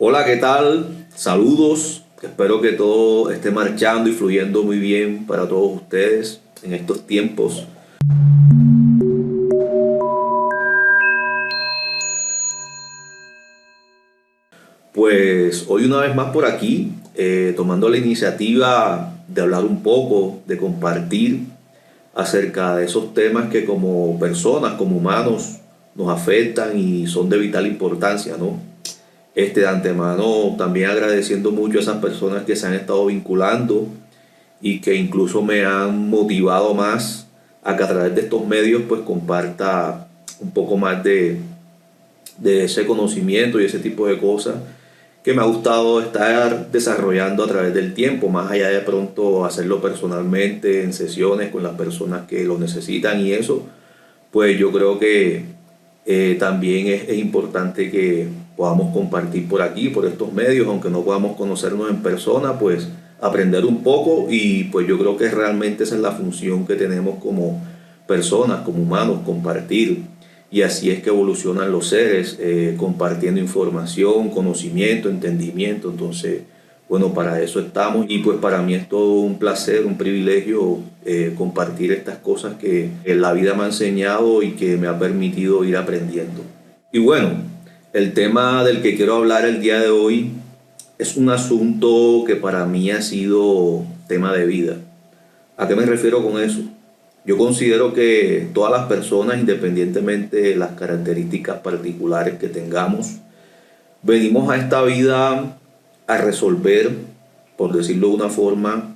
Hola, ¿qué tal? Saludos. Espero que todo esté marchando y fluyendo muy bien para todos ustedes en estos tiempos. Pues hoy una vez más por aquí, tomando la iniciativa de hablar un poco, de compartir acerca de esos temas que como personas, como humanos, nos afectan y son de vital importancia, ¿no? De antemano también agradeciendo mucho a esas personas que se han estado vinculando y que incluso me han motivado más a que a través de estos medios pues comparta un poco más de ese conocimiento y ese tipo de cosas que me ha gustado estar desarrollando a través del tiempo, más allá de pronto hacerlo personalmente en sesiones con las personas que lo necesitan y eso, pues yo creo que también es importante que podamos compartir por aquí, por estos medios, aunque no podamos conocernos en persona, pues aprender un poco y pues yo creo que realmente esa es la función que tenemos como personas, como humanos, compartir. Y así es que evolucionan los seres, compartiendo información, conocimiento, entendimiento. Entonces, bueno, para eso estamos y pues para mí es todo un placer, un privilegio compartir estas cosas que la vida me ha enseñado y que me ha permitido ir aprendiendo. Y bueno, el tema del que quiero hablar el día de hoy es un asunto que para mí ha sido tema de vida. ¿A qué me refiero con eso? Yo considero que todas las personas, independientemente de las características particulares que tengamos, venimos a esta vida a resolver, por decirlo de una forma,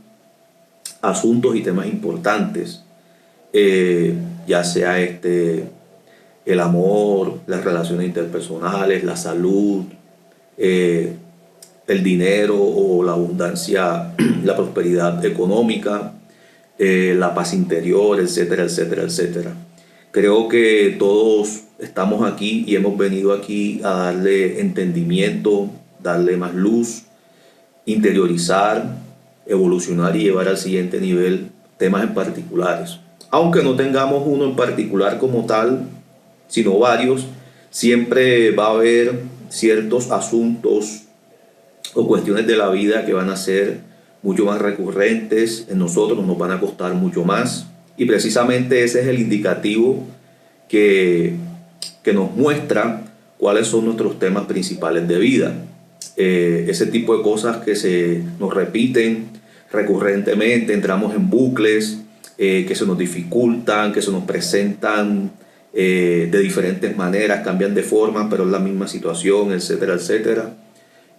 asuntos y temas importantes, ya sea el amor, las relaciones interpersonales, la salud, eh, el dinero o la abundancia, la prosperidad económica, la paz interior, etcétera, etcétera, etcétera. Creo que todos estamos aquí y hemos venido aquí a darle entendimiento, darle más luz, interiorizar, evolucionar y llevar al siguiente nivel temas en particulares. Aunque no tengamos uno en particular como tal, sino varios, siempre va a haber ciertos asuntos o cuestiones de la vida que van a ser mucho más recurrentes en nosotros, nos van a costar mucho más. Y precisamente ese es el indicativo que, que nos muestra cuáles son nuestros temas principales de vida. Ese tipo de cosas que se nos repiten recurrentemente, entramos en bucles, que se nos dificultan, que se nos presentan de diferentes maneras, cambian de forma, pero es la misma situación, etcétera, etcétera.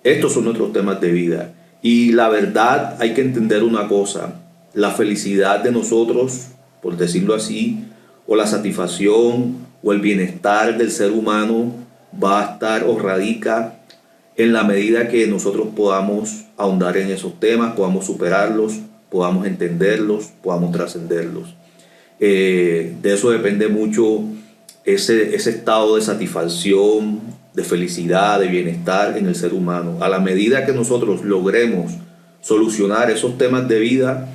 Estos son nuestros temas de vida. Y la verdad, hay que entender una cosa: la felicidad de nosotros, por decirlo así, o la satisfacción o el bienestar del ser humano va a estar o radica en la medida que nosotros podamos ahondar en esos temas, podamos superarlos, podamos entenderlos, podamos trascenderlos. De eso depende mucho ese estado de satisfacción, de felicidad, de bienestar en el ser humano. A la medida que nosotros logremos solucionar esos temas de vida,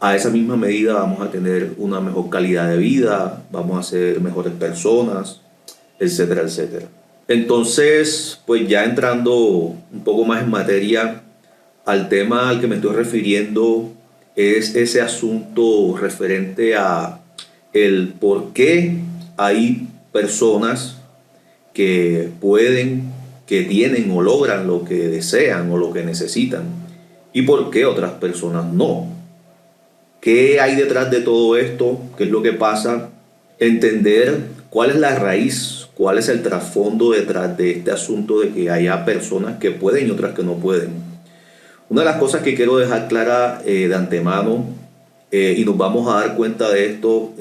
a esa misma medida vamos a tener una mejor calidad de vida, vamos a ser mejores personas, etcétera, etcétera. Entonces, pues ya entrando un poco más en materia, al tema al que me estoy refiriendo es ese asunto referente a el por qué hay personas que pueden, que tienen o logran lo que desean o lo que necesitan y por qué otras personas no. ¿Qué hay detrás de todo esto? ¿Qué es lo que pasa? Entender cuál es la raíz, cuál es el trasfondo detrás de este asunto de que haya personas que pueden y otras que no pueden. Una de las cosas que quiero dejar clara de antemano, y nos vamos a dar cuenta de esto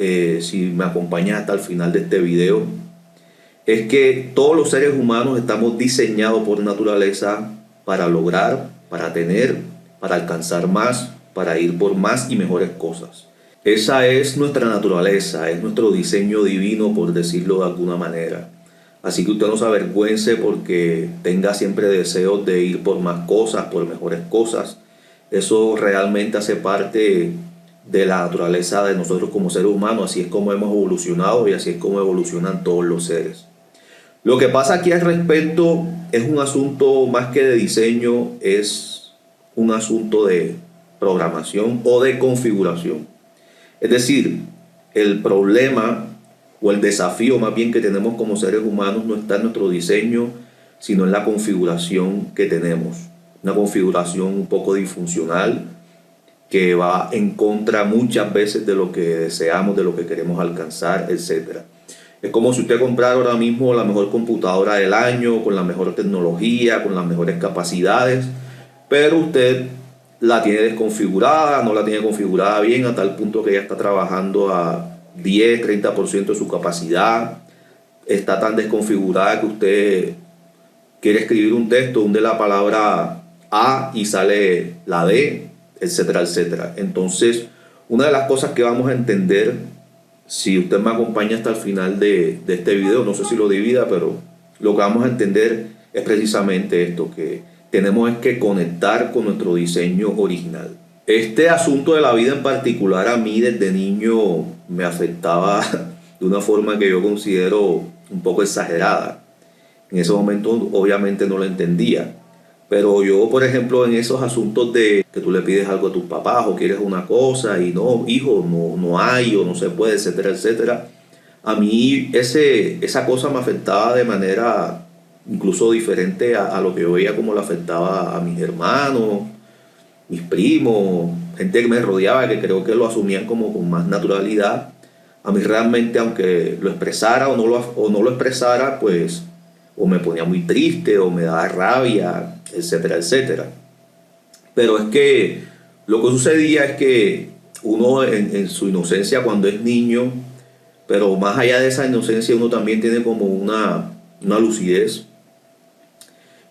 si me acompañas hasta el final de este video, es que todos los seres humanos estamos diseñados por naturaleza para lograr, para tener, para alcanzar más, para ir por más y mejores cosas. Esa es nuestra naturaleza, es nuestro diseño divino, por decirlo de alguna manera. Así que usted no se avergüence porque tenga siempre deseos de ir por más cosas, por mejores cosas. Eso realmente hace parte de la naturaleza de nosotros como seres humanos. Así es como hemos evolucionado y así es como evolucionan todos los seres. Lo que pasa aquí al respecto es un asunto más que de diseño, es un asunto de programación o de configuración. Es decir, el problema o el desafío más bien que tenemos como seres humanos no está en nuestro diseño, sino en la configuración que tenemos. Una configuración un poco disfuncional que va en contra muchas veces de lo que deseamos, de lo que queremos alcanzar, etc. Es como si usted comprara ahora mismo la mejor computadora del año, con la mejor tecnología, con las mejores capacidades, pero usted la tiene desconfigurada, no la tiene configurada bien a tal punto que ya está trabajando a 10, 30% de su capacidad, está tan desconfigurada que usted quiere escribir un texto, hunde la palabra A y sale la D, etcétera, etcétera. Entonces, una de las cosas que vamos a entender, si usted me acompaña hasta el final de este video, no sé si lo divida, pero lo que vamos a entender es precisamente esto, que tenemos que conectar con nuestro diseño original. Este asunto de la vida en particular a mí desde niño me afectaba de una forma que yo considero un poco exagerada. En ese momento obviamente no lo entendía. Pero yo, por ejemplo, en esos asuntos de que tú le pides algo a tus papás o quieres una cosa y no, hijo, no hay o no se puede, etcétera, etcétera. A mí esa cosa me afectaba de manera incluso diferente a lo que yo veía como le afectaba a mis hermanos, mis primos, gente que me rodeaba que creo que lo asumían como con más naturalidad. A mí realmente, aunque lo expresara o no lo expresara, pues o me ponía muy triste o me daba rabia, etcétera, etcétera. Pero es que lo que sucedía es que uno en su inocencia cuando es niño, pero más allá de esa inocencia uno también tiene como una lucidez,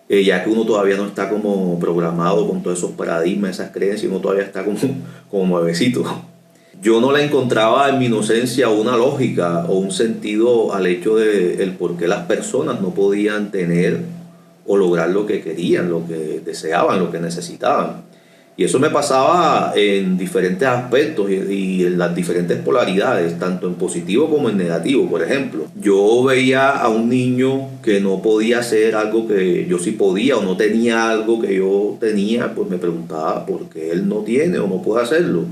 ya que uno todavía no está como programado con todos esos paradigmas, esas creencias, uno todavía está como nuevecito. Yo no le encontraba en mi inocencia una lógica o un sentido al hecho de el por qué las personas no podían tener o lograr lo que querían, lo que deseaban, lo que necesitaban. Y eso me pasaba en diferentes aspectos y en las diferentes polaridades, tanto en positivo como en negativo. Por ejemplo, yo veía a un niño que no podía hacer algo que yo sí podía o no tenía algo que yo tenía, pues me preguntaba por qué él no tiene o no puede hacerlo.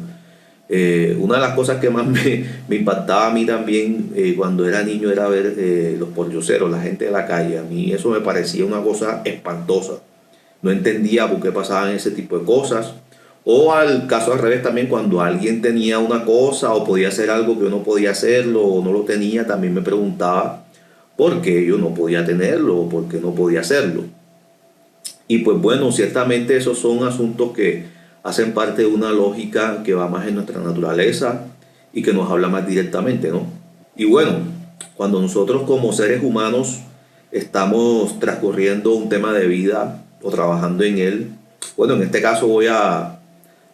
Una de las cosas que más me impactaba a mí también cuando era niño era ver los pordioseros, la gente de la calle. A mí eso me parecía una cosa espantosa. No entendía por qué pasaban ese tipo de cosas. O al caso al revés también, cuando alguien tenía una cosa o podía hacer algo que yo no podía hacerlo o no lo tenía, también me preguntaba por qué yo no podía tenerlo o por qué no podía hacerlo. Y pues bueno, ciertamente esos son asuntos que hacen parte de una lógica que va más en nuestra naturaleza y que nos habla más directamente, ¿no? Y bueno, cuando nosotros como seres humanos estamos transcurriendo un tema de vida o trabajando en él, bueno, en este caso voy a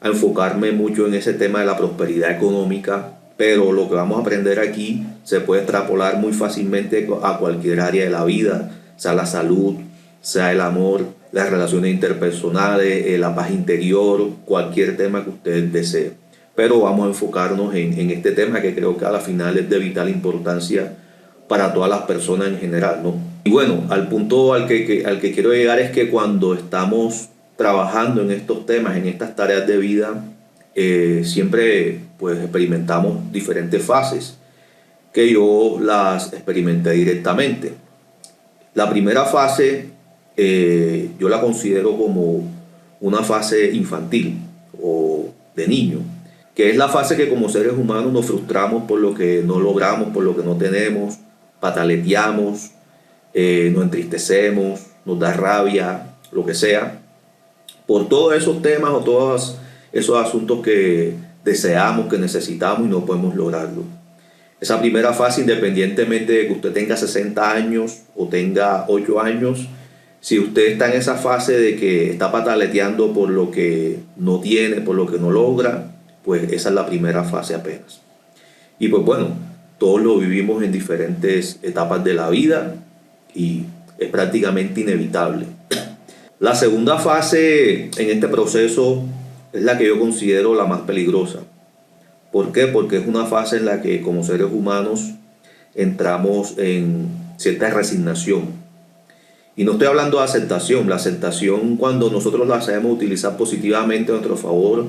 enfocarme mucho en ese tema de la prosperidad económica, pero lo que vamos a aprender aquí se puede extrapolar muy fácilmente a cualquier área de la vida, sea la salud, sea el amor, las relaciones interpersonales, la paz interior, cualquier tema que usted desee. Pero vamos a enfocarnos en este tema que creo que a la final es de vital importancia para todas las personas en general, ¿no? Y bueno, al punto al que quiero llegar es que cuando estamos trabajando en estos temas, en estas tareas de vida, siempre pues experimentamos diferentes fases que yo las experimenté directamente. La primera fase yo la considero como una fase infantil o de niño, que es la fase que como seres humanos nos frustramos por lo que no logramos, por lo que no tenemos, pataleteamos, nos entristecemos, nos da rabia, lo que sea, por todos esos temas o todos esos asuntos que deseamos, que necesitamos y no podemos lograrlo. Esa primera fase, independientemente de que usted tenga 60 años o tenga 8 años, si usted está en esa fase de que está pataleteando por lo que no tiene, por lo que no logra, pues esa es la primera fase apenas. Y pues bueno, todos lo vivimos en diferentes etapas de la vida y es prácticamente inevitable. La segunda fase en este proceso es la que yo considero la más peligrosa. ¿Por qué? Porque es una fase en la que como seres humanos entramos en cierta resignación. Y no estoy hablando de aceptación. La aceptación, cuando nosotros la sabemos utilizar positivamente a nuestro favor,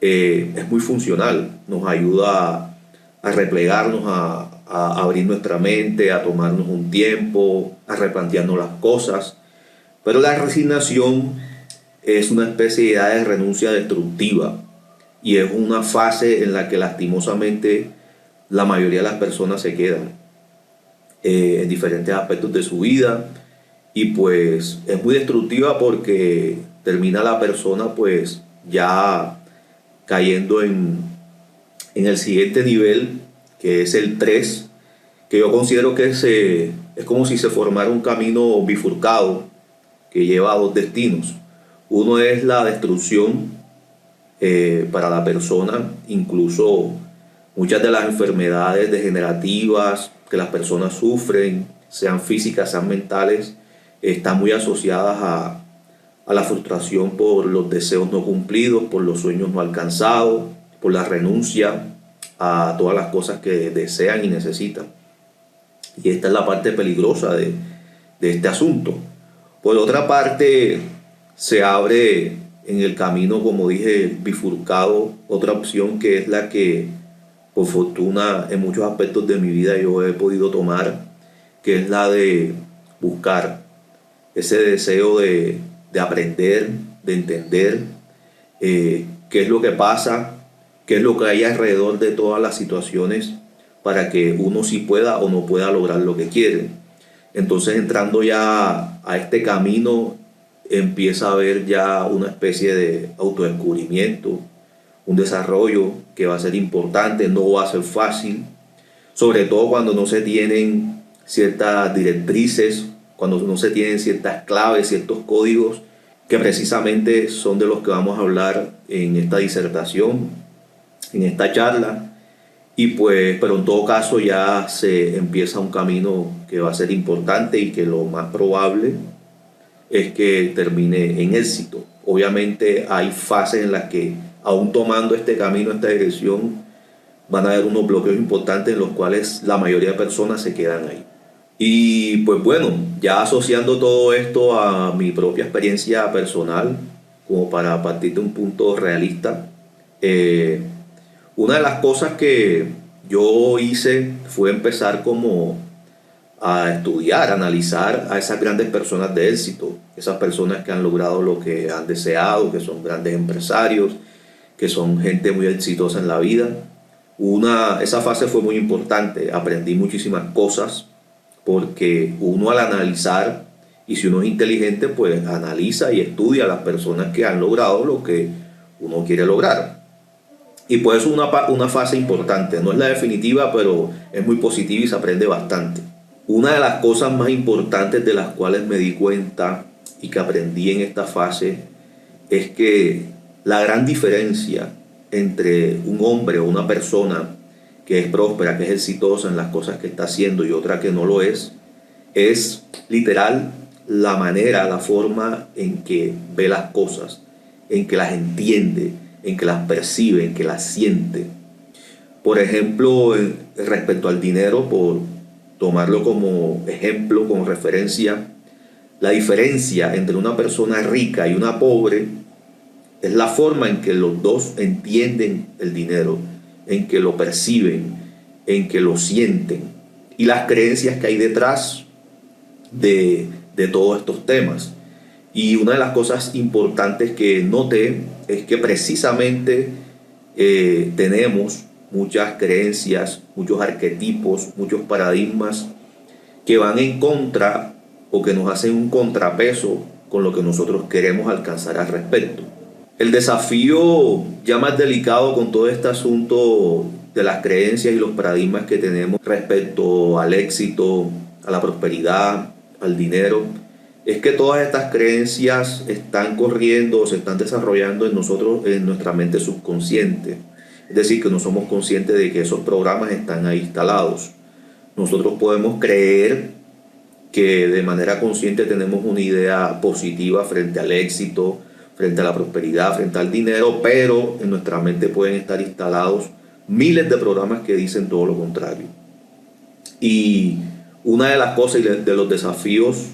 es muy funcional. Nos ayuda a replegarnos, a abrir nuestra mente, a tomarnos un tiempo, a replantearnos las cosas. Pero la resignación es una especie de renuncia destructiva y es una fase en la que lastimosamente la mayoría de las personas se quedan en diferentes aspectos de su vida, y pues es muy destructiva porque termina la persona pues ya cayendo en el siguiente nivel, que es el 3, que yo considero que es como si se formara un camino bifurcado que lleva a dos destinos. Uno es la destrucción para la persona, incluso muchas de las enfermedades degenerativas que las personas sufren, sean físicas, sean mentales, están muy asociadas a la frustración por los deseos no cumplidos, por los sueños no alcanzados, por la renuncia a todas las cosas que desean y necesitan. Y esta es la parte peligrosa de este asunto. Por otra parte, se abre en el camino, como dije, bifurcado, otra opción, que es la que por fortuna en muchos aspectos de mi vida yo he podido tomar, que es la de buscar ese deseo de aprender, de entender qué es lo que pasa, qué es lo que hay alrededor de todas las situaciones, para que uno sí pueda o no pueda lograr lo que quiere. Entonces, entrando ya a este camino, empieza a haber ya una especie de autodescubrimiento, un desarrollo que va a ser importante, no va a ser fácil, sobre todo cuando no se tienen ciertas directrices, cuando no se tienen ciertas claves, ciertos códigos, que precisamente son de los que vamos a hablar en esta disertación, en esta charla. Y pues, pero en todo caso ya se empieza un camino que va a ser importante y que lo más probable es que termine en éxito. Obviamente hay fases en las que, aún tomando este camino, esta dirección, van a haber unos bloqueos importantes en los cuales la mayoría de personas se quedan ahí. Y pues bueno, ya asociando todo esto a mi propia experiencia personal, como para partir de un punto realista, una de las cosas que yo hice fue empezar como a estudiar, a analizar a esas grandes personas de éxito, esas personas que han logrado lo que han deseado, que son grandes empresarios, que son gente muy exitosa en la vida. Esa fase fue muy importante, aprendí muchísimas cosas, porque uno, al analizar, y si uno es inteligente, pues analiza y estudia a las personas que han logrado lo que uno quiere lograr. Y pues es una fase importante, no es la definitiva, pero es muy positiva y se aprende bastante. Una de las cosas más importantes de las cuales me di cuenta y que aprendí en esta fase es que la gran diferencia entre un hombre o una persona que es próspera, que es exitosa en las cosas que está haciendo, y otra que no lo es literal la manera, la forma en que ve las cosas, en que las entiende, en que las percibe, en que las siente. Por ejemplo, respecto al dinero, por tomarlo como ejemplo, como referencia, la diferencia entre una persona rica y una pobre es la forma en que los dos entienden el dinero, en que lo perciben, en que lo sienten, y las creencias que hay detrás de todos estos temas. Y una de las cosas importantes que noté es que precisamente tenemos muchas creencias, muchos arquetipos, muchos paradigmas que van en contra o que nos hacen un contrapeso con lo que nosotros queremos alcanzar al respecto. El desafío ya más delicado con todo este asunto de las creencias y los paradigmas que tenemos respecto al éxito, a la prosperidad, al dinero, es que todas estas creencias están corriendo, se están desarrollando en nosotros, en nuestra mente subconsciente. Es decir, que no somos conscientes de que esos programas están ahí instalados. Nosotros podemos creer que de manera consciente tenemos una idea positiva frente al éxito, frente a la prosperidad, frente al dinero, pero en nuestra mente pueden estar instalados miles de programas que dicen todo lo contrario. Y una de las cosas y de los desafíos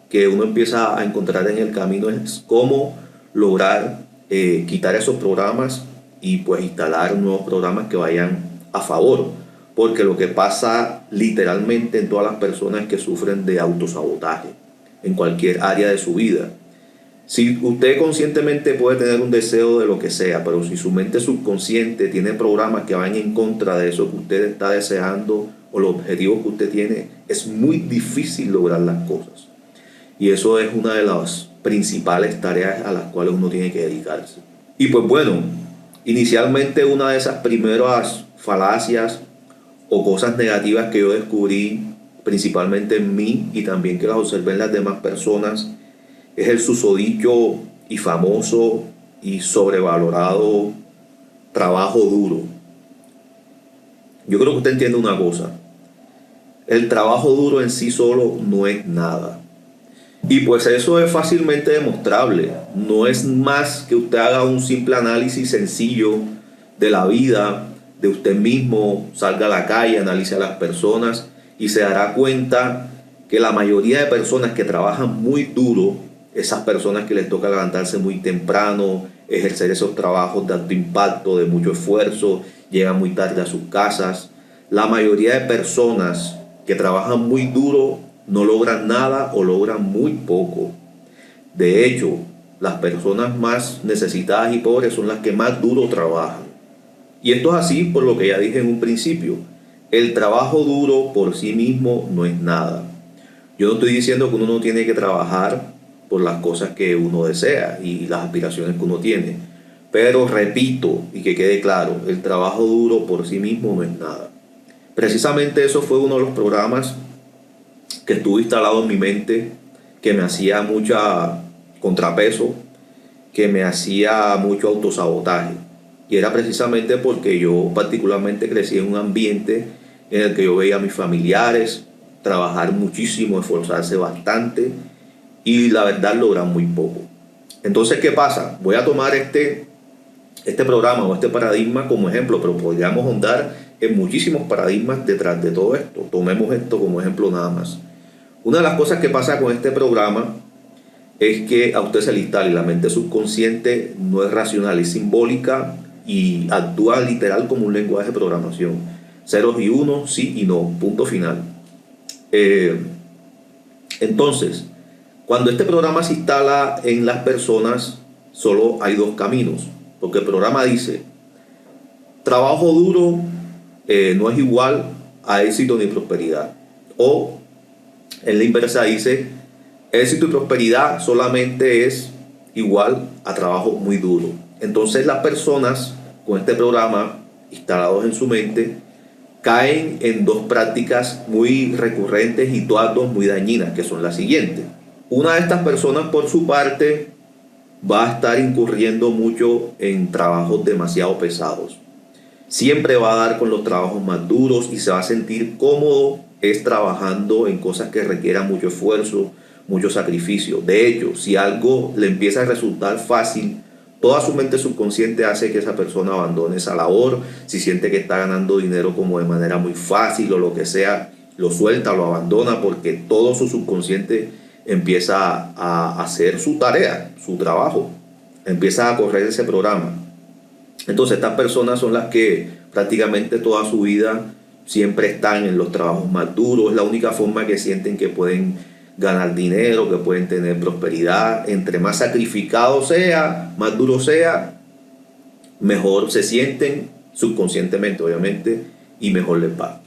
que uno empieza a encontrar en el camino es cómo lograr quitar esos programas y pues instalar nuevos programas que vayan a favor. Porque lo que pasa literalmente en todas las personas que sufren de autosabotaje, en cualquier área de su vida. Si usted conscientemente puede tener un deseo de lo que sea, pero si su mente subconsciente tiene programas que van en contra de eso que usted está deseando o los objetivos que usted tiene, es muy difícil lograr las cosas. Y eso es una de las principales tareas a las cuales uno tiene que dedicarse. Y pues bueno, inicialmente una de esas primeras falacias o cosas negativas que yo descubrí principalmente en mí y también que las observé en las demás personas es el susodicho y famoso y sobrevalorado trabajo duro. Yo creo que usted entiende una cosa: el trabajo duro en sí solo no es nada. Y pues eso es fácilmente demostrable. No es más que usted haga un simple análisis sencillo de la vida, de usted mismo, salga a la calle, analice a las personas y se dará cuenta que la mayoría de personas que trabajan muy duro, esas personas que les toca levantarse muy temprano, ejercer esos trabajos de alto impacto, de mucho esfuerzo, llegan muy tarde a sus casas, la mayoría de personas que trabajan muy duro no logran nada o logran muy poco. De hecho, las personas más necesitadas y pobres son las que más duro trabajan. Y esto es así por lo que ya dije en un principio. El trabajo duro por sí mismo no es nada. Yo no estoy diciendo que uno no tiene que trabajar por las cosas que uno desea y las aspiraciones que uno tiene. Pero repito, y que quede claro, el trabajo duro por sí mismo no es nada. Precisamente eso fue uno de los programas que estuvo instalado en mi mente, que me hacía mucha contrapeso, que me hacía mucho autosabotaje. Y era precisamente porque yo particularmente crecí en un ambiente en el que yo veía a mis familiares trabajar muchísimo, esforzarse bastante y la verdad logran muy poco. Entonces, ¿qué pasa? Voy a tomar este programa o este paradigma como ejemplo, pero podríamos ahondar en muchísimos paradigmas detrás de todo esto. Tomemos esto como ejemplo nada más. Una de las cosas que pasa con este programa es que a usted se le instala y la mente subconsciente no es racional, es simbólica y actúa literal como un lenguaje de programación. Ceros y unos, sí y no, punto final. Entonces, cuando este programa se instala en las personas, solo hay dos caminos. Porque el programa dice, trabajo duro no es igual a éxito ni prosperidad. O en la inversa dice, éxito y prosperidad solamente es igual a trabajo muy duro. Entonces las personas con este programa instalados en su mente caen en dos prácticas muy recurrentes y todas dos muy dañinas, que son las siguientes. Una de estas personas, por su parte, va a estar incurriendo mucho en trabajos demasiado pesados. Siempre va a dar con los trabajos más duros y se va a sentir cómodo trabajando en cosas que requieran mucho esfuerzo, mucho sacrificio. De hecho, si algo le empieza a resultar fácil, toda su mente subconsciente hace que esa persona abandone esa labor. Si siente que está ganando dinero como de manera muy fácil o lo que sea, lo suelta, lo abandona, porque todo su subconsciente empieza a hacer su tarea, su trabajo, empieza a correr ese programa. Entonces estas personas son las que prácticamente toda su vida siempre están en los trabajos más duros. Es la única forma que sienten que pueden ganar dinero, que pueden tener prosperidad. Entre más sacrificado sea, más duro sea, mejor se sienten subconscientemente, obviamente, y mejor les va.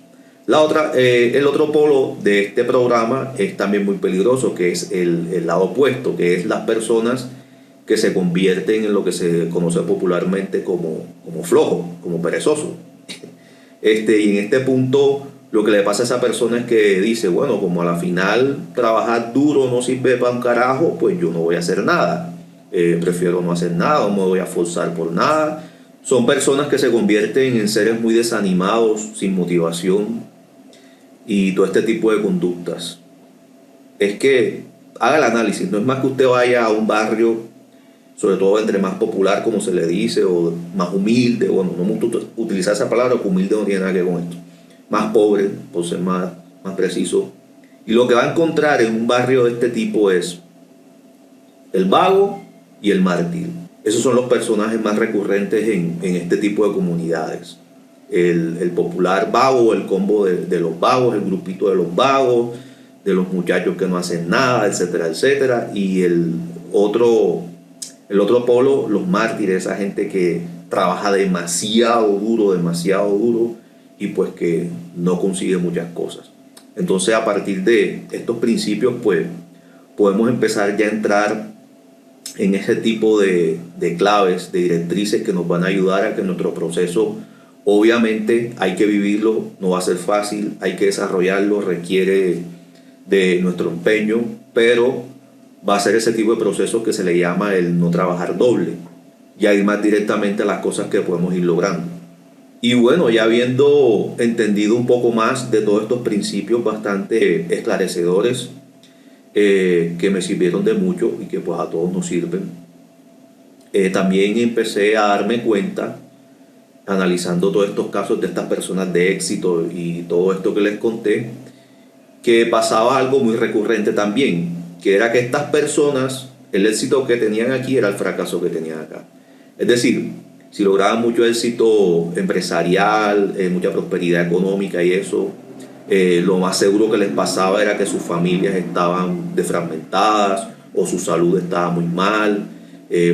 El otro polo de este programa es también muy peligroso, que es el lado opuesto, que es las personas que se convierten en lo que se conoce popularmente como flojo, como perezoso. Y en este punto lo que le pasa a esa persona es que dice, bueno, como a la final trabajar duro no sirve para un carajo, pues yo no voy a hacer nada. Prefiero no hacer nada, no me voy a forzar por nada. Son personas que se convierten en seres muy desanimados, sin motivación y todo este tipo de conductas. Es que haga el análisis, no es más que usted vaya a un barrio, sobre todo entre más popular, como se le dice, o más humilde, bueno, no me gusta utilizar esa palabra, porque humilde no tiene nada que ver con esto, más pobre, por ser más preciso, Y lo que va a encontrar en un barrio de este tipo es el vago y el mártir. Esos son los personajes más recurrentes en este tipo de comunidades. El popular vago, el combo de los vagos, el grupito de los vagos, de los muchachos que no hacen nada, etcétera, etcétera. Y el otro polo, los mártires, esa gente que trabaja demasiado duro y pues que no consigue muchas cosas. Entonces, a partir de estos principios, pues podemos empezar ya a entrar en ese tipo de claves, de directrices que nos van a ayudar a que nuestro proceso, obviamente hay que vivirlo, no va a ser fácil, hay que desarrollarlo, requiere de nuestro empeño, pero va a ser ese tipo de proceso que se le llama el no trabajar doble, ya ir más directamente a las cosas que podemos ir logrando. Y bueno, ya habiendo entendido un poco más de todos estos principios bastante esclarecedores, que me sirvieron de mucho y que pues a todos nos sirven, también empecé a darme cuenta, analizando todos estos casos de estas personas de éxito y todo esto que les conté, que pasaba algo muy recurrente también, que era que estas personas, el éxito que tenían aquí era el fracaso que tenían acá. Es decir, si lograban mucho éxito empresarial, mucha prosperidad económica y eso, lo más seguro que les pasaba era que sus familias estaban desfragmentadas o su salud estaba muy mal,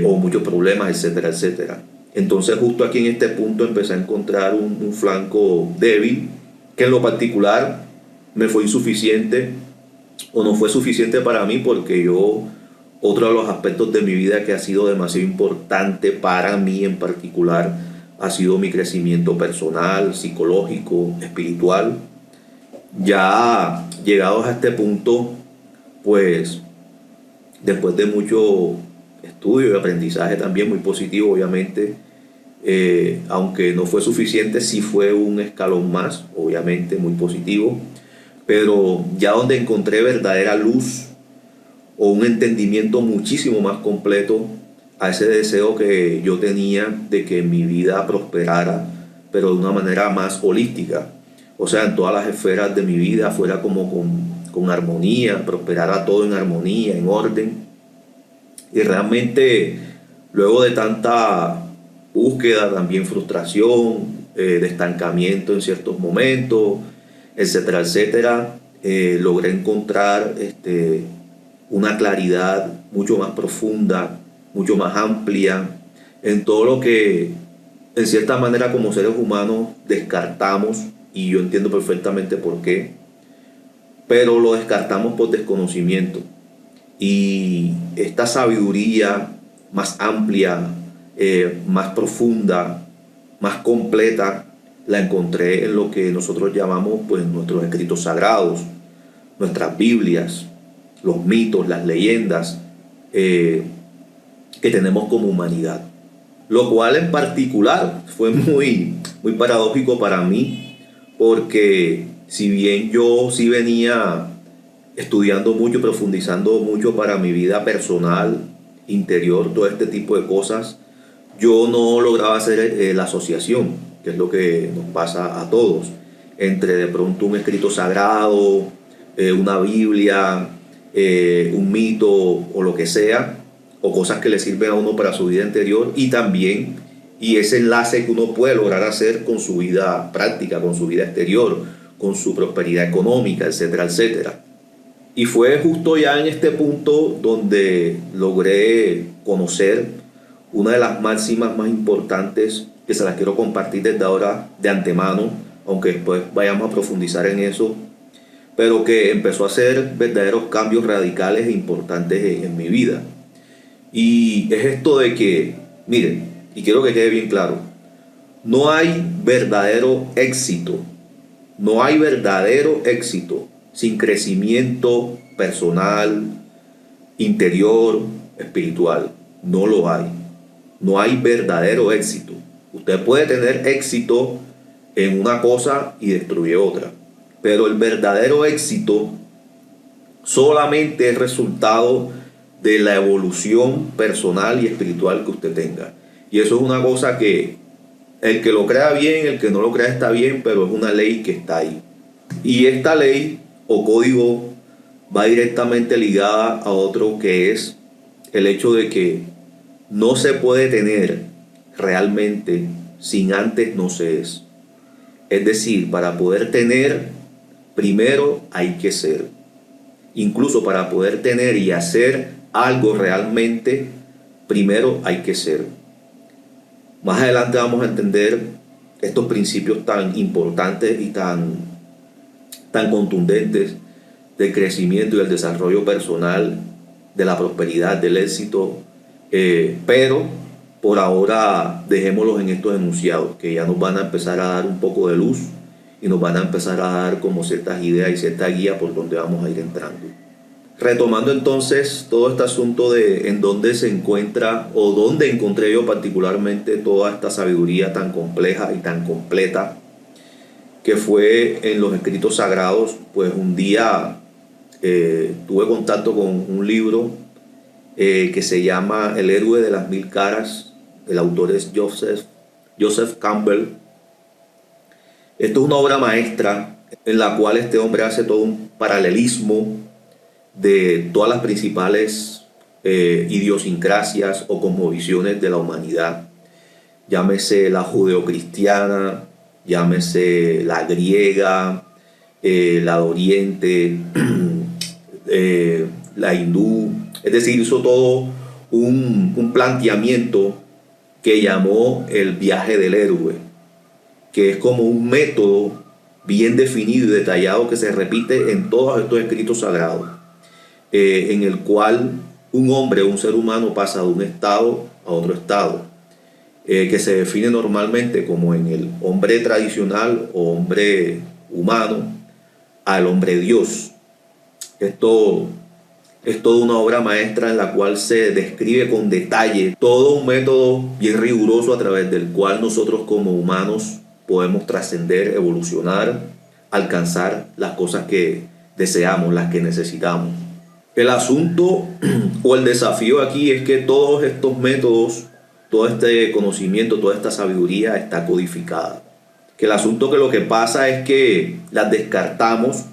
o muchos problemas, etcétera, etcétera. Entonces justo aquí en este punto empecé a encontrar un flanco débil que en lo particular me fue insuficiente o no fue suficiente para mí, porque otro de los aspectos de mi vida que ha sido demasiado importante para mí en particular ha sido mi crecimiento personal, psicológico, espiritual. Ya llegados a este punto, pues después de mucho estudio y aprendizaje también muy positivo, obviamente, aunque no fue suficiente, sí fue un escalón más, obviamente muy positivo, pero ya donde encontré verdadera luz o un entendimiento muchísimo más completo a ese deseo que yo tenía de que mi vida prosperara, pero de una manera más holística. O sea, en todas las esferas de mi vida fuera como con armonía, prosperara todo en armonía, en orden. Y realmente, luego de tanta búsqueda, también frustración, de estancamiento en ciertos momentos, etcétera, etcétera, logré encontrar una claridad mucho más profunda, mucho más amplia en todo lo que, en cierta manera, como seres humanos descartamos, y yo entiendo perfectamente por qué, pero lo descartamos por desconocimiento. Y esta sabiduría más amplia, más profunda, más completa, la encontré en lo que nosotros llamamos pues nuestros escritos sagrados, nuestras Biblias, los mitos, las leyendas que tenemos como humanidad. Lo cual en particular fue muy paradójico para mí, porque si bien yo sí venía estudiando mucho, profundizando mucho para mi vida personal, interior, todo este tipo de cosas, yo no lograba hacer la asociación, que es lo que nos pasa a todos, entre de pronto un escrito sagrado, una Biblia, un mito o lo que sea, o cosas que le sirven a uno para su vida interior, y también y ese enlace que uno puede lograr hacer con su vida práctica, con su vida exterior, con su prosperidad económica, etcétera, etcétera. Y fue justo ya en este punto donde logré conocer una de las máximas más importantes, que se las quiero compartir desde ahora de antemano, aunque después vayamos a profundizar en eso, pero que empezó a hacer verdaderos cambios radicales e importantes en mi vida. Y es esto de que, miren, y quiero que quede bien claro, no hay verdadero éxito, no hay verdadero éxito sin crecimiento personal, interior, espiritual. No lo hay. No hay verdadero éxito. Usted puede tener éxito en una cosa y destruye otra, pero el verdadero éxito solamente es resultado de la evolución personal y espiritual que usted tenga. Y eso es una cosa que el que lo crea bien, el que no lo crea está bien, pero es una ley que está ahí. Y esta ley o código va directamente ligada a otro, que es el hecho de que no se puede tener realmente sin antes no se es. Es decir, para poder tener, primero hay que ser. Incluso para poder tener y hacer algo realmente, primero hay que ser. Más adelante vamos a entender estos principios tan importantes y tan contundentes del crecimiento y del desarrollo personal, de la prosperidad, del éxito, pero por ahora dejémoslos en estos enunciados que ya nos van a empezar a dar un poco de luz y nos van a empezar a dar como ciertas ideas y cierta guía por donde vamos a ir entrando. Retomando entonces todo este asunto de en dónde se encuentra o dónde encontré yo particularmente toda esta sabiduría tan compleja y tan completa, que fue en los escritos sagrados. Pues un día tuve contacto con un libro que se llama El héroe de las mil caras. El autor es Joseph Campbell. Esto es una obra maestra en la cual este hombre hace todo un paralelismo de todas las principales idiosincrasias o cosmovisiones de la humanidad. Llámese la judeocristiana, llámese la griega, la de Oriente, la hindú. Es decir, hizo todo un planteamiento que llamó el viaje del héroe, que es como un método bien definido y detallado que se repite en todos estos escritos sagrados, en el cual un hombre, un ser humano, pasa de un estado a otro estado, que se define normalmente como en el hombre tradicional o hombre humano al hombre Dios. Esto es toda una obra maestra en la cual se describe con detalle todo un método bien riguroso a través del cual nosotros como humanos podemos trascender, evolucionar, alcanzar las cosas que deseamos, las que necesitamos. El asunto o el desafío aquí es que todos estos métodos, todo este conocimiento, toda esta sabiduría está codificada. Que el asunto, que lo que pasa es que las descartamos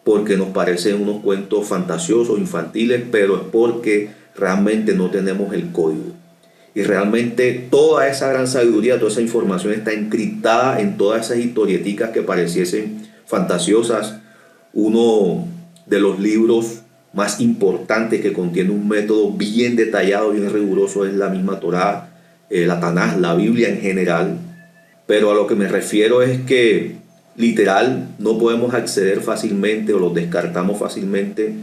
porque nos parecen unos cuentos fantasiosos, infantiles, pero es porque realmente no tenemos el código. Y realmente toda esa gran sabiduría, toda esa información está encriptada en todas esas historieticas que pareciesen fantasiosas. Uno de los libros más importantes que contiene un método bien detallado, bien riguroso, es la misma Torá, la Tanaj, la Biblia en general. Pero a lo que me refiero es que literal no podemos acceder fácilmente o los descartamos fácilmente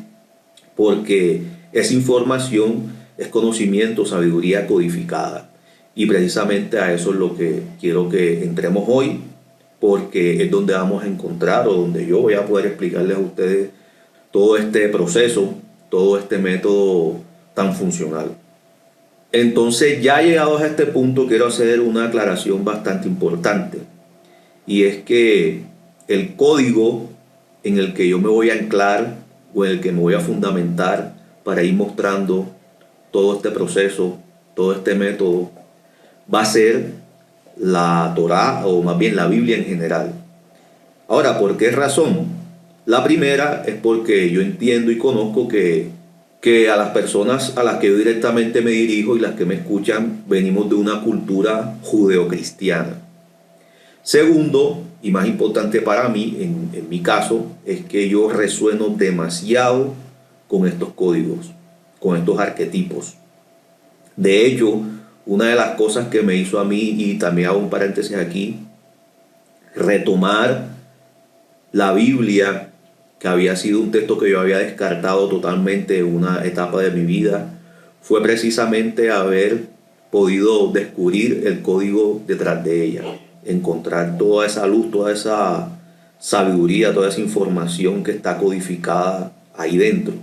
porque esa información es conocimiento, sabiduría codificada. Y precisamente a eso es lo que quiero que entremos hoy, porque es donde vamos a encontrar, o donde yo voy a poder explicarles a ustedes todo este proceso, todo este método tan funcional. Entonces, ya llegados a este punto, quiero hacer una aclaración bastante importante, y es que el código en el que yo me voy a anclar o en el que me voy a fundamentar para ir mostrando todo este proceso, todo este método, va a ser la Torá, o más bien la Biblia en general. Ahora, ¿por qué razón? La primera es porque yo entiendo y conozco que a las personas a las que yo directamente me dirijo y las que me escuchan venimos de una cultura judeocristiana. Segundo, y más importante para mí, en mi caso, es que yo resueno demasiado con estos códigos, con estos arquetipos. De hecho, una de las cosas que me hizo a mí, y también hago un paréntesis aquí, retomar la Biblia, que había sido un texto que yo había descartado totalmente en una etapa de mi vida, fue precisamente haber podido descubrir el código detrás de ella, encontrar toda esa luz, toda esa sabiduría, toda esa información que está codificada ahí dentro.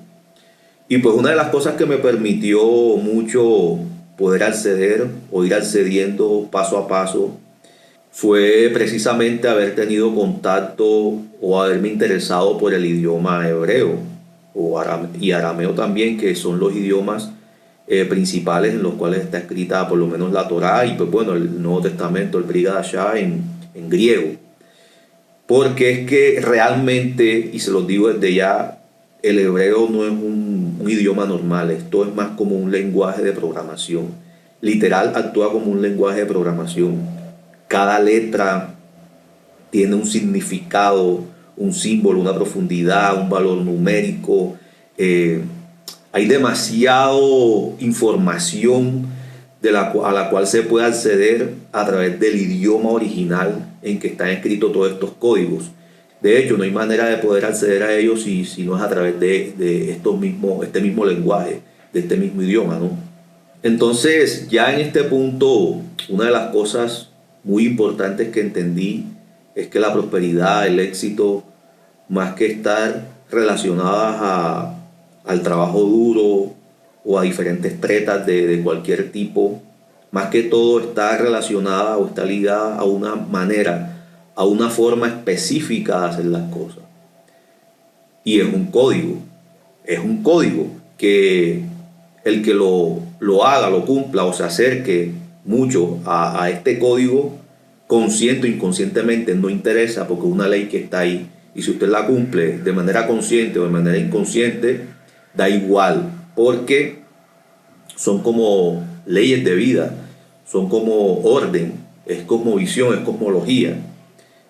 Y pues una de las cosas que me permitió mucho poder acceder o ir accediendo paso a paso fue precisamente haber tenido contacto o haberme interesado por el idioma hebreo y arameo también, que son los idiomas principales en los cuales está escrita por lo menos la Torá y pues bueno, el Nuevo Testamento, el Brit Hadashah en griego. Porque es que realmente, y se los digo desde ya, el hebreo no es un idioma normal, esto es más como un lenguaje de programación. Literal actúa como un lenguaje de programación. Cada letra tiene un significado, un símbolo, una profundidad, un valor numérico. Hay demasiado información a la cual se puede acceder a través del idioma original en que están escritos todos estos códigos. De hecho, no hay manera de poder acceder a ellos si no es a través de este mismo lenguaje, de este mismo idioma, ¿no? Entonces, ya en este punto, una de las cosas muy importantes que entendí es que la prosperidad, el éxito, más que estar relacionadas al trabajo duro o a diferentes tretas de cualquier tipo, más que todo está relacionada o está ligada a una manera, a una forma específica de hacer las cosas. Y es un código que el que lo haga, lo cumpla o se acerque mucho a este código, consciente o inconscientemente, no interesa porque es una ley que está ahí. Y si usted la cumple de manera consciente o de manera inconsciente, da igual, porque son como leyes de vida, son como orden, es cosmovisión, es cosmología.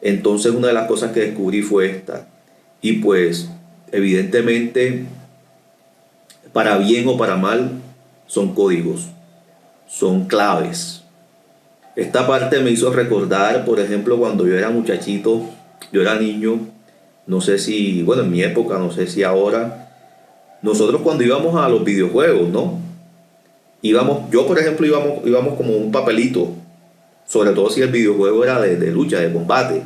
Entonces una de las cosas que descubrí fue esta. Y pues evidentemente, para bien o para mal, son códigos, son claves. Esta parte me hizo recordar, por ejemplo, cuando yo era muchachito, yo era niño, no sé si, bueno, en mi época, no sé si ahora, nosotros cuando íbamos a los videojuegos, ¿no? Yo por ejemplo íbamos como un papelito, sobre todo si el videojuego era de lucha, de combate,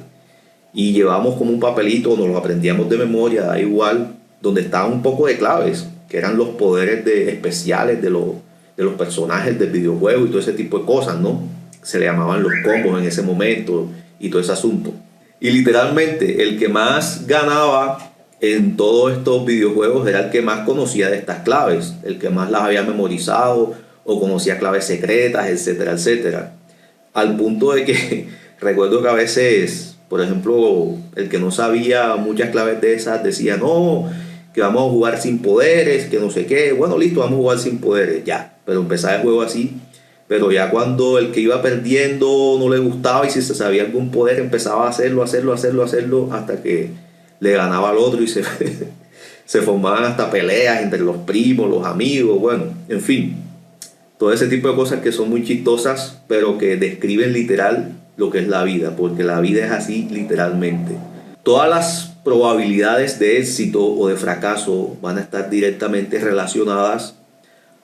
y llevábamos como un papelito, nos lo aprendíamos de memoria, da igual, donde estaban un poco de claves, que eran los poderes especiales de los personajes del videojuego y todo ese tipo de cosas, ¿no? Se le llamaban los combos en ese momento y todo ese asunto. Y literalmente el que más ganaba en todos estos videojuegos era el que más conocía de estas claves, el que más las había memorizado o conocía claves secretas, etcétera, etcétera. Al punto de que recuerdo que a veces, por ejemplo, el que no sabía muchas claves de esas decía, no, que vamos a jugar sin poderes, que no sé qué. Bueno, listo, vamos a jugar sin poderes, ya. Pero empezaba el juego así. Pero ya cuando el que iba perdiendo no le gustaba y si se sabía algún poder empezaba a hacerlo hasta que le ganaba al otro y se formaban hasta peleas entre los primos, los amigos, bueno, en fin. Todo ese tipo de cosas que son muy chistosas, pero que describen literal lo que es la vida, porque la vida es así literalmente. Todas las probabilidades de éxito o de fracaso van a estar directamente relacionadas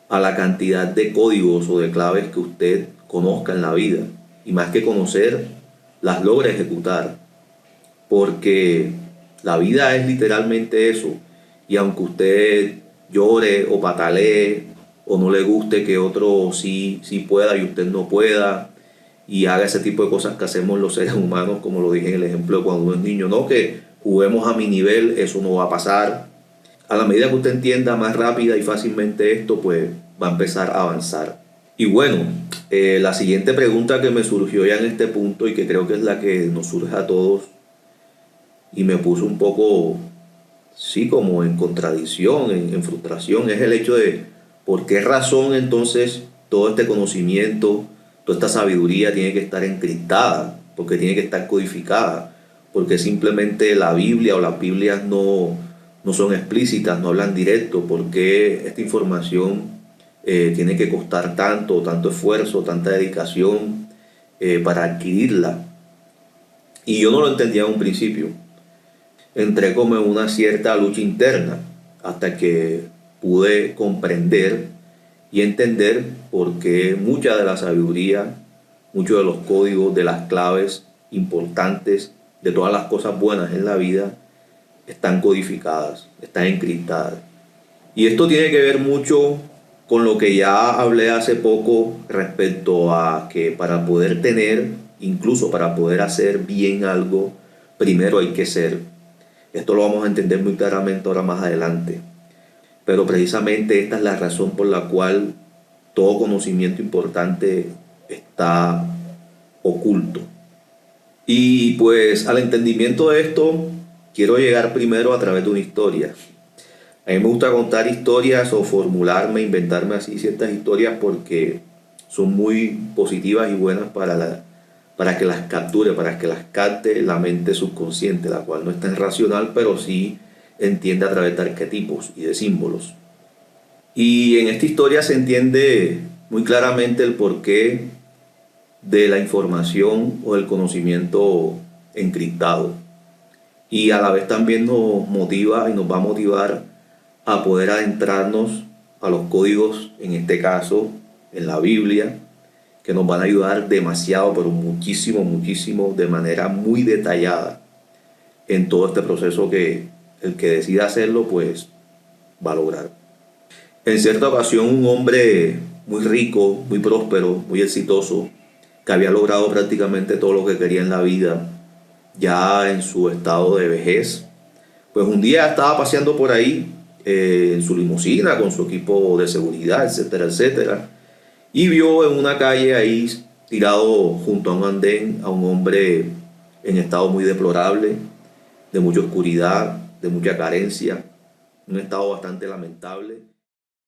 a la cantidad de códigos o de claves que usted conozca en la vida. Y más que conocer, las logra ejecutar. Porque la vida es literalmente eso. Y aunque usted llore o patalee o no le guste que otro sí pueda y usted no pueda, y haga ese tipo de cosas que hacemos los seres humanos, como lo dije en el ejemplo de cuando uno es niño, no que juguemos a mi nivel, eso no va a pasar. A la medida que usted entienda más rápida y fácilmente esto, pues va a empezar a avanzar. Y bueno, la siguiente pregunta que me surgió ya en este punto y que creo que es la que nos surge a todos y me puso un poco, sí, como en contradicción, en frustración, es el hecho de por qué razón entonces todo este conocimiento, toda esta sabiduría tiene que estar encriptada, porque tiene que estar codificada, porque simplemente la Biblia o las Biblias no son explícitas, no hablan directo, porque esta información tiene que costar tanto esfuerzo, tanta dedicación para adquirirla. Y yo no lo entendía en un principio. Entré como en una cierta lucha interna hasta que pude comprender y entender por qué mucha de la sabiduría, muchos de los códigos, de las claves importantes, de todas las cosas buenas en la vida, están codificadas, están encriptadas. Y esto tiene que ver mucho con lo que ya hablé hace poco respecto a que para poder tener, incluso para poder hacer bien algo, primero hay que ser. Esto lo vamos a entender muy claramente ahora más adelante. Pero precisamente esta es la razón por la cual todo conocimiento importante está oculto. Y pues al entendimiento de esto quiero llegar primero a través de una historia. A mí me gusta contar historias o formularme, inventarme así ciertas historias porque son muy positivas y buenas para que las capture, para que las capte la mente subconsciente, la cual no es tan racional, pero sí entiende a través de arquetipos y de símbolos. Y en esta historia se entiende muy claramente el porqué de la información o del conocimiento encriptado. Y a la vez también nos motiva y nos va a motivar a poder adentrarnos a los códigos, en este caso, en la Biblia, que nos van a ayudar demasiado, pero muchísimo, muchísimo, de manera muy detallada en todo este proceso que el que decida hacerlo, pues va a lograr. En cierta ocasión, un hombre muy rico, muy próspero, muy exitoso, que había logrado prácticamente todo lo que quería en la vida, ya en su estado de vejez, pues un día estaba paseando por ahí en su limusina con su equipo de seguridad, etcétera, etcétera, y vio en una calle ahí tirado junto a un andén a un hombre en estado muy deplorable, de mucha oscuridad, de mucha carencia, un estado bastante lamentable.